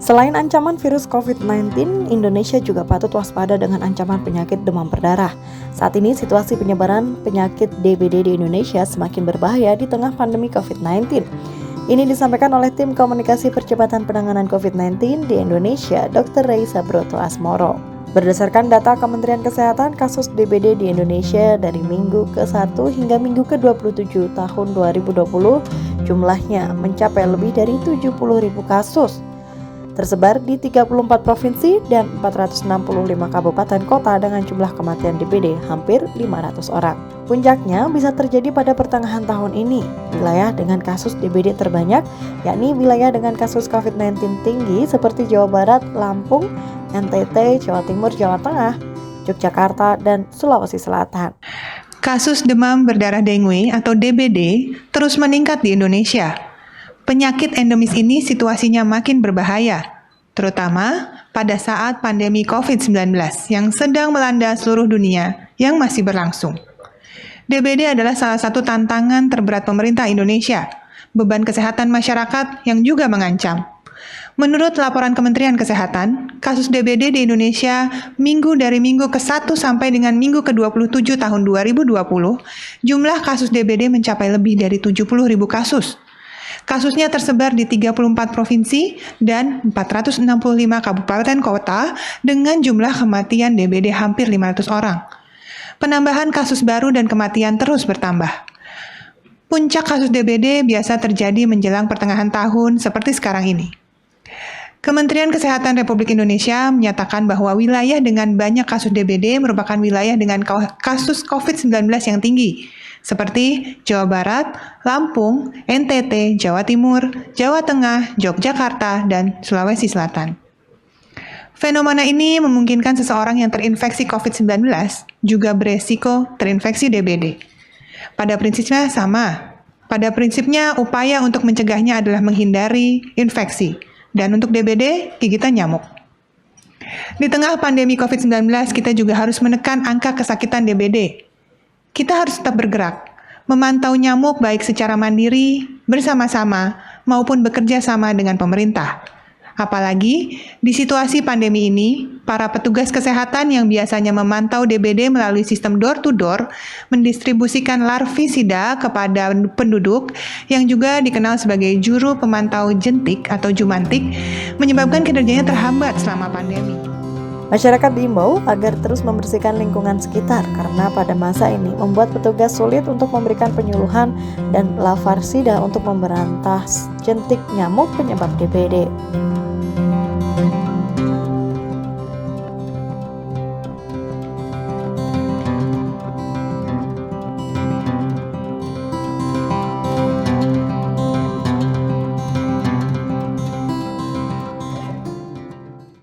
Selain ancaman virus COVID-19, Indonesia juga patut waspada dengan ancaman penyakit demam berdarah. Saat ini situasi penyebaran penyakit DBD di Indonesia semakin berbahaya di tengah pandemi COVID-19. Ini disampaikan oleh tim komunikasi percepatan penanganan COVID-19 di Indonesia, Dr. Reisa Broto Asmoro. Berdasarkan data Kementerian Kesehatan, kasus DBD di Indonesia dari minggu ke-1 hingga minggu ke-27 tahun 2020 jumlahnya mencapai lebih dari 70.000 kasus. Tersebar di 34 provinsi dan 465 kabupaten kota dengan jumlah kematian DBD hampir 500 orang. Puncaknya bisa terjadi pada pertengahan tahun ini. Wilayah dengan kasus DBD terbanyak yakni wilayah dengan kasus COVID-19 tinggi seperti Jawa Barat, Lampung, NTT, Jawa Timur, Jawa Tengah, Yogyakarta, dan Sulawesi Selatan. Kasus demam berdarah dengue atau DBD terus meningkat di Indonesia. Penyakit endemis ini situasinya makin berbahaya, terutama pada saat pandemi COVID-19 yang sedang melanda seluruh dunia yang masih berlangsung. DBD adalah salah satu tantangan terberat pemerintah Indonesia, beban kesehatan masyarakat yang juga mengancam. Menurut laporan Kementerian Kesehatan, kasus DBD di Indonesia minggu dari minggu ke-1 sampai dengan minggu ke-27 tahun 2020, jumlah kasus DBD mencapai lebih dari 70.000 kasus. Kasusnya tersebar di 34 provinsi dan 465 kabupaten kota dengan jumlah kematian DBD hampir 500 orang. Penambahan kasus baru dan kematian terus bertambah. Puncak kasus DBD biasa terjadi menjelang pertengahan tahun seperti sekarang ini. Kementerian Kesehatan Republik Indonesia menyatakan bahwa wilayah dengan banyak kasus DBD merupakan wilayah dengan kasus COVID-19 yang tinggi, seperti Jawa Barat, Lampung, NTT, Jawa Timur, Jawa Tengah, Yogyakarta, dan Sulawesi Selatan. Fenomena ini memungkinkan seseorang yang terinfeksi COVID-19 juga beresiko terinfeksi DBD. Pada prinsipnya sama. Pada prinsipnya upaya untuk mencegahnya adalah menghindari infeksi. Dan untuk DBD, gigitan nyamuk. Di tengah pandemi COVID-19, kita juga harus menekan angka kesakitan DBD. Kita harus tetap bergerak, memantau nyamuk baik secara mandiri, bersama-sama, maupun bekerja sama dengan pemerintah. Apalagi di situasi pandemi ini, para petugas kesehatan yang biasanya memantau DBD melalui sistem door-to-door mendistribusikan larvisida kepada penduduk yang juga dikenal sebagai juru pemantau jentik atau jumantik, menyebabkan kinerjanya terhambat selama pandemi. Masyarakat diimbau agar terus membersihkan lingkungan sekitar karena pada masa ini membuat petugas sulit untuk memberikan penyuluhan dan larvisida untuk memberantas jentik nyamuk penyebab DBD.